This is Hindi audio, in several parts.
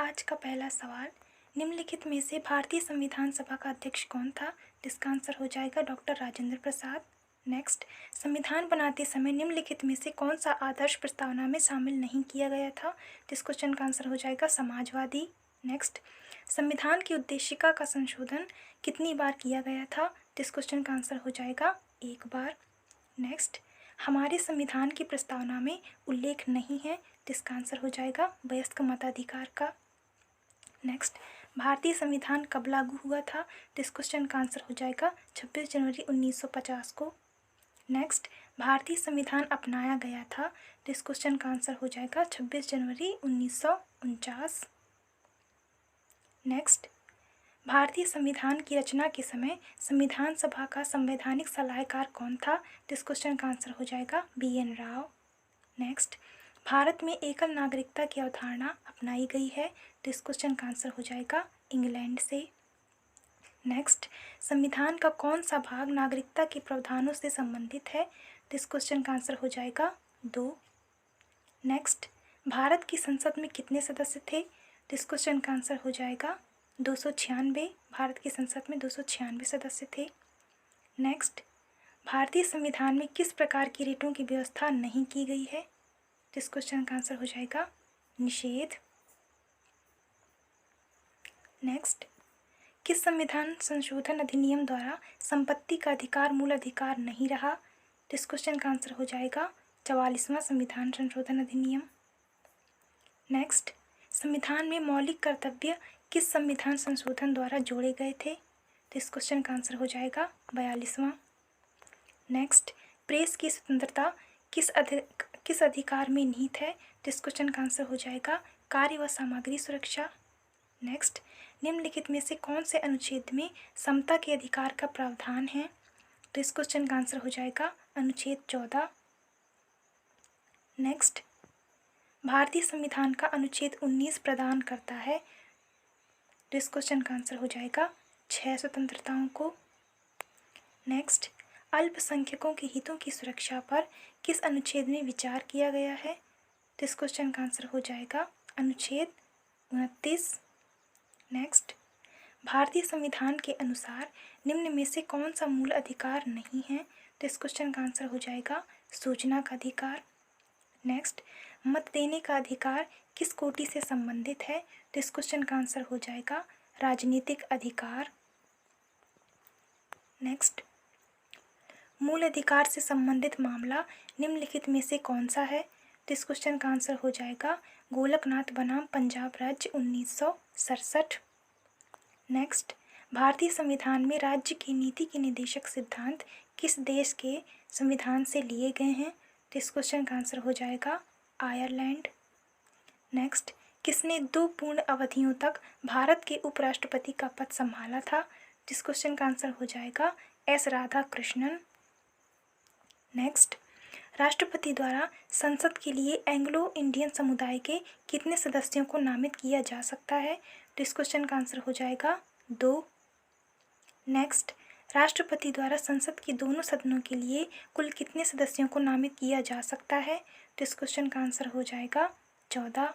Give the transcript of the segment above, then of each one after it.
आज का पहला सवाल, निम्नलिखित में से भारतीय संविधान सभा का अध्यक्ष कौन था? जिसका आंसर हो जाएगा डॉक्टर राजेंद्र प्रसाद। नेक्स्ट, संविधान बनाते समय निम्नलिखित में से कौन सा आदर्श प्रस्तावना में शामिल नहीं किया गया था? जिस क्वेश्चन का आंसर हो जाएगा समाजवादी। नेक्स्ट, संविधान की उद्देशिका का संशोधन कितनी बार किया गया था? जिस क्वेश्चन का आंसर हो जाएगा 1 बार। नेक्स्ट, हमारे संविधान की प्रस्तावना में उल्लेख नहीं है, जिसका आंसर हो जाएगा वयस्क मताधिकार का। नेक्स्ट, भारतीय संविधान कब लागू हुआ था? इस क्वेश्चन का आंसर हो जाएगा 26 जनवरी 1950 को। नेक्स्ट, भारतीय संविधान अपनाया गया था। इस क्वेश्चन का आंसर हो जाएगा 26 जनवरी 1949। नेक्स्ट, भारतीय संविधान की रचना के समय संविधान सभा का संवैधानिक सलाहकार कौन था? इस क्वेश्चन का आंसर हो जाएगा BN राव। नेक्स्ट, भारत में एकल नागरिकता की अवधारणा अपनाई गई है। तो इस क्वेश्चन का आंसर हो जाएगा इंग्लैंड से। नेक्स्ट, संविधान का कौन सा भाग नागरिकता के प्रावधानों से संबंधित है? तो इस क्वेश्चन का आंसर हो जाएगा 2। नेक्स्ट, भारत की संसद में कितने सदस्य थे? तो इस क्वेश्चन का आंसर हो जाएगा 296। भारत की संसद में 296 सदस्य थे। नेक्स्ट, भारतीय संविधान में किस प्रकार की रिटों की व्यवस्था नहीं की गई है? तो इस क्वेश्चन का आंसर हो जाएगा निषेध। नेक्स्ट, किस संविधान संशोधन अधिनियम द्वारा संपत्ति का अधिकार मूल अधिकार नहीं रहा? तो इस क्वेश्चन का आंसर हो जाएगा 44वां संविधान संशोधन अधिनियम। नेक्स्ट, संविधान में मौलिक कर्तव्य किस संविधान संशोधन द्वारा जोड़े गए थे? तो इस क्वेश्चन का आंसर हो जाएगा 42वां। नेक्स्ट, प्रेस की स्वतंत्रता किस अधिकार में निहित है? तो इस क्वेश्चन का आंसर हो जाएगा कार्य व सामग्री सुरक्षा। नेक्स्ट, निम्नलिखित में से कौन से अनुच्छेद में समता के अधिकार का प्रावधान है? तो इस क्वेश्चन का आंसर हो जाएगा अनुच्छेद 14। नेक्स्ट, भारतीय संविधान का अनुच्छेद 19 प्रदान करता है। तो इस क्वेश्चन का आंसर हो जाएगा 6 स्वतंत्रताओं को। नेक्स्ट, अल्पसंख्यकों के हितों की सुरक्षा पर किस अनुच्छेद में विचार किया गया है? तो इस क्वेश्चन का आंसर हो जाएगा अनुच्छेद 29। नेक्स्ट, भारतीय संविधान के अनुसार निम्न में से कौन सा मूल अधिकार नहीं है? तो इस क्वेश्चन का आंसर हो जाएगा सूचना का अधिकार। नेक्स्ट, मत देने का अधिकार किस कोटि से संबंधित है? तो इस क्वेश्चन का आंसर हो जाएगा राजनीतिक अधिकार। नेक्स्ट, मूल अधिकार से संबंधित मामला निम्नलिखित में से कौन सा है? तो इस क्वेश्चन का आंसर हो जाएगा गोलकनाथ बनाम पंजाब राज्य 1967। नेक्स्ट, भारतीय संविधान में राज्य की नीति के निर्देशक सिद्धांत किस देश के संविधान से लिए गए हैं? तो इस क्वेश्चन का आंसर हो जाएगा आयरलैंड। नेक्स्ट, किसने 2 पूर्ण अवधियों तक भारत के उपराष्ट्रपति का पद संभाला था? जिस क्वेश्चन का आंसर हो जाएगा S राधाकृष्णन। नेक्स्ट, राष्ट्रपति द्वारा संसद के लिए एंग्लो इंडियन समुदाय के कितने सदस्यों को नामित किया जा सकता है? तो इस क्वेश्चन का आंसर हो जाएगा 2। नेक्स्ट, राष्ट्रपति द्वारा संसद के दोनों सदनों के लिए कुल कितने सदस्यों को नामित किया जा सकता है? तो इस क्वेश्चन का आंसर हो जाएगा 14।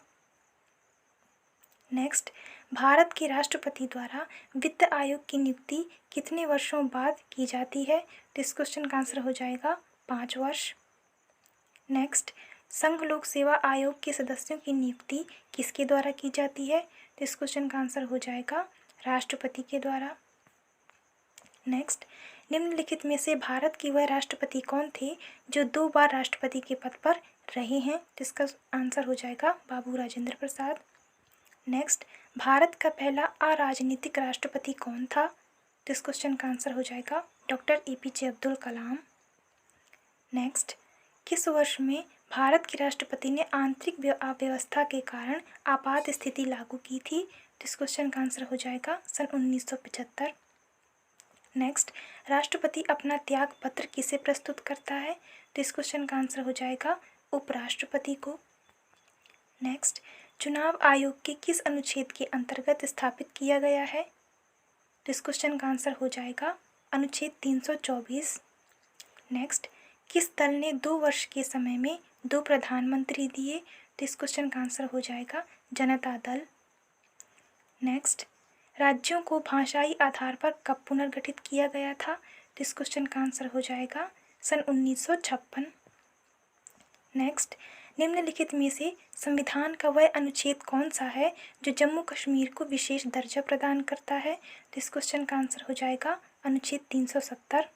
नेक्स्ट, भारत के राष्ट्रपति द्वारा वित्त आयोग की नियुक्ति कितने वर्षों बाद की जाती है? तो इस क्वेश्चन का आंसर हो जाएगा 5 वर्ष। नेक्स्ट, संघ लोक सेवा आयोग के सदस्यों की नियुक्ति किसके द्वारा की जाती है? तो इस क्वेश्चन का आंसर हो जाएगा राष्ट्रपति के द्वारा। नेक्स्ट, निम्नलिखित में से भारत के वह राष्ट्रपति कौन थे जो 2 बार राष्ट्रपति के पद पर रहे हैं? जिसका आंसर हो जाएगा बाबू राजेंद्र प्रसाद। नेक्स्ट, भारत का पहला अराजनीतिक राष्ट्रपति कौन था? तो इस क्वेश्चन का आंसर हो जाएगा doctor APJ Abdul Kalam. Next, किस वर्ष में भारत के राष्ट्रपति ने आंतरिक अव्यवस्था के कारण आपात स्थिति लागू की थी? तो इस क्वेश्चन का आंसर हो जाएगा सन 1975। नेक्स्ट, राष्ट्रपति अपना त्याग पत्र किसे प्रस्तुत करता है? तो इस क्वेश्चन का आंसर हो जाएगा उपराष्ट्रपति को। नेक्स्ट, चुनाव आयोग के किस अनुच्छेद के अंतर्गत स्थापित किया गया है? तो इस क्वेश्चन का आंसर हो जाएगा अनुच्छेद 324। नेक्स्ट, किस दल ने 2 वर्ष के समय में 2 प्रधानमंत्री दिए? तो इस क्वेश्चन का आंसर हो जाएगा जनता दल। नेक्स्ट, राज्यों को भाषाई आधार पर कब पुनर्गठित किया गया था? इस क्वेश्चन का आंसर हो जाएगा सन 1956। नेक्स्ट, निम्नलिखित में से संविधान का वह अनुच्छेद कौन सा है जो जम्मू कश्मीर को विशेष दर्जा प्रदान करता है? तो इस क्वेश्चन का आंसर हो जाएगा अनुच्छेद 370।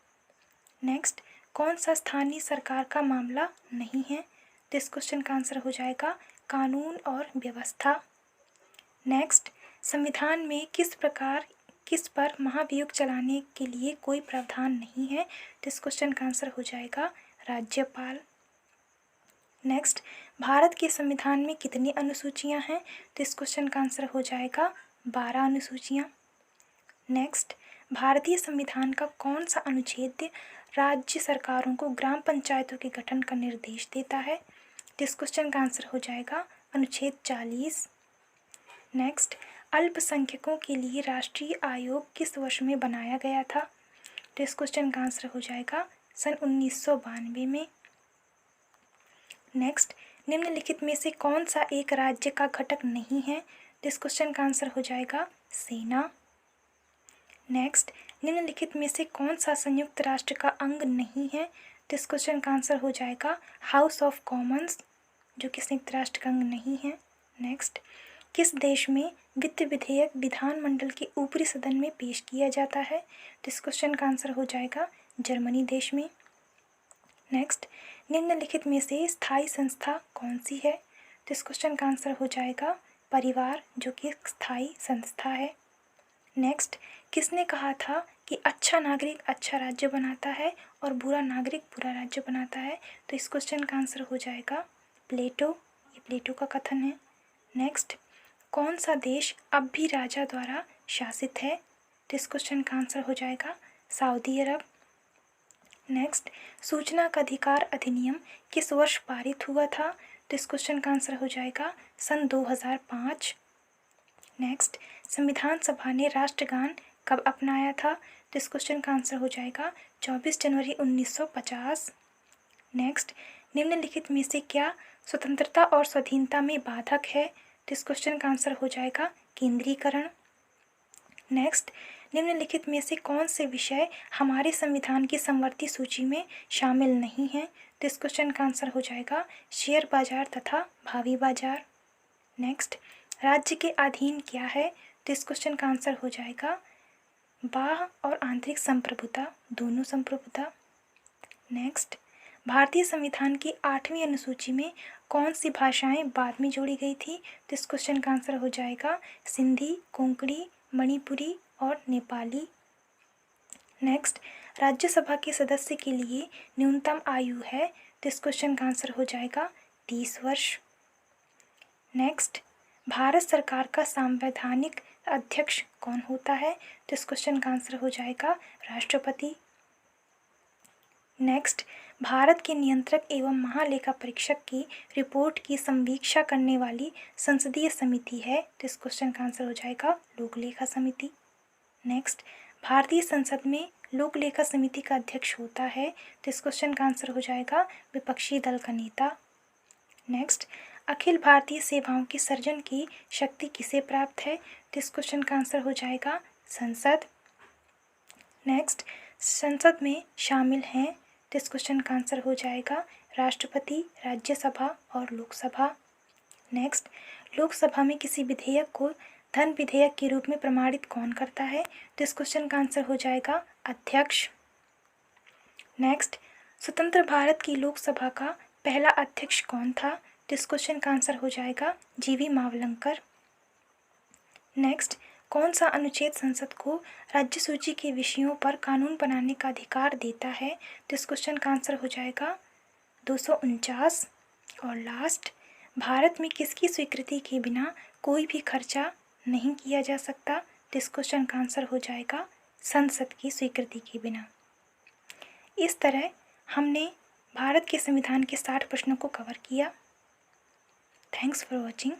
नेक्स्ट, कौन सा स्थानीय सरकार का मामला नहीं है? तो इस क्वेश्चन का आंसर हो जाएगा कानून और व्यवस्था। नेक्स्ट, संविधान में किस पर महाभियोग चलाने के लिए कोई प्रावधान नहीं है? तो इस क्वेश्चन का आंसर हो जाएगा राज्यपाल। नेक्स्ट, भारत के संविधान में कितनी अनुसूचियां हैं? तो इस क्वेश्चन का आंसर हो जाएगा 12 अनुसूचियां। नेक्स्ट, भारतीय संविधान का कौन सा अनुच्छेद राज्य सरकारों को ग्राम पंचायतों के गठन का निर्देश देता है? तो इस क्वेश्चन का आंसर हो जाएगा अनुच्छेद 40। नेक्स्ट, अल्पसंख्यकों के लिए राष्ट्रीय आयोग किस वर्ष में बनाया गया था? तो इस क्वेश्चन का आंसर हो जाएगा सन 1992 में। नेक्स्ट, निम्नलिखित में से कौन सा एक राज्य का घटक नहीं है? तो इस क्वेश्चन का आंसर हो जाएगा सेना। नेक्स्ट, निम्नलिखित में से कौन सा संयुक्त राष्ट्र का अंग नहीं है? तो इस क्वेश्चन का आंसर हो जाएगा हाउस ऑफ कॉमन्स, जो कि संयुक्त राष्ट्र का अंग नहीं है। नेक्स्ट, किस देश में वित्त विधेयक विधानमंडल के ऊपरी सदन में पेश किया जाता है? तो इस क्वेश्चन का आंसर हो जाएगा जर्मनी देश में। नेक्स्ट, निम्नलिखित में से स्थायी संस्था कौन सी है? तो इस क्वेश्चन का आंसर हो जाएगा परिवार, जो कि एक स्थायी संस्था है। नेक्स्ट, किसने कहा था कि अच्छा नागरिक अच्छा राज्य बनाता है और बुरा नागरिक बुरा राज्य बनाता है? तो इस क्वेश्चन का आंसर हो जाएगा प्लेटो। ये प्लेटो का कथन है। नेक्स्ट, कौन सा देश अब भी राजा द्वारा शासित है? तो इस क्वेश्चन का आंसर हो जाएगा सऊदी अरब। नेक्स्ट, सूचना का अधिकार अधिनियम किस वर्ष पारित हुआ था? तो इस क्वेश्चन का आंसर हो जाएगा सन 2005। नेक्स्ट, संविधान सभा ने राष्ट्रगान कब अपनाया था? तो इस क्वेश्चन का आंसर हो जाएगा 24 जनवरी 1950। नेक्स्ट, निम्नलिखित में से क्या स्वतंत्रता और स्वाधीनता में बाधक है? तो इस क्वेश्चन का आंसर हो जाएगा केंद्रीकरण। नेक्स्ट, निम्नलिखित में से कौन से विषय हमारे संविधान की समवर्ती सूची में शामिल नहीं हैं? तो इस क्वेश्चन का आंसर हो जाएगा शेयर बाजार तथा भावी बाजार। नेक्स्ट, राज्य के अधीन क्या है? तो इस क्वेश्चन का आंसर हो जाएगा बाह्य और आंतरिक संप्रभुता, दोनों संप्रभुता। नेक्स्ट, भारतीय संविधान की 8वीं अनुसूची में कौन सी भाषाएं बाद में जोड़ी गई थी? तो इस क्वेश्चन का आंसर हो जाएगा सिंधी, कोंकणी, मणिपुरी और नेपाली। नेक्स्ट, राज्यसभा के सदस्य के लिए न्यूनतम आयु है? तो इस क्वेश्चन का आंसर हो जाएगा 30 वर्ष। नेक्स्ट, भारत सरकार का संवैधानिक अध्यक्ष कौन होता है? तो इस क्वेश्चन का आंसर हो जाएगा राष्ट्रपति। नेक्स्ट, भारत के नियंत्रक एवं महालेखा परीक्षक की रिपोर्ट की समीक्षा करने वाली संसदीय समिति है? तो इस क्वेश्चन का आंसर हो जाएगा लोकलेखा समिति। नेक्स्ट, भारतीय संसद में लोकलेखा समिति का अध्यक्ष होता है? तो इस क्वेश्चन का आंसर हो जाएगा विपक्षी दल का नेता। नेक्स्ट, अखिल भारतीय सेवाओं के सर्जन की शक्ति किसे प्राप्त है? तो इस क्वेश्चन का आंसर हो जाएगा संसद। नेक्स्ट, संसद में शामिल हैं? तो इस क्वेश्चन का आंसर हो जाएगा राष्ट्रपति, राज्यसभा और लोकसभा। नेक्स्ट, लोकसभा में किसी विधेयक को धन विधेयक के रूप में प्रमाणित कौन करता है? तो इस क्वेश्चन का आंसर हो जाएगा अध्यक्ष। नेक्स्ट, स्वतंत्र भारत की लोकसभा का पहला अध्यक्ष कौन था? तो इस क्वेश्चन का आंसर हो जाएगा जीवी मावलंकर। नेक्स्ट, कौन सा अनुच्छेद संसद को राज्य सूची के विषयों पर कानून बनाने का अधिकार देता है? तो इस क्वेश्चन का आंसर हो जाएगा 249। और लास्ट, भारत में किसकी स्वीकृति के बिना कोई भी खर्चा नहीं किया जा सकता? तो इस क्वेश्चन का आंसर हो जाएगा संसद की स्वीकृति के बिना। इस तरह हमने भारत के संविधान के 60 प्रश्नों को कवर किया। Thanks for watching.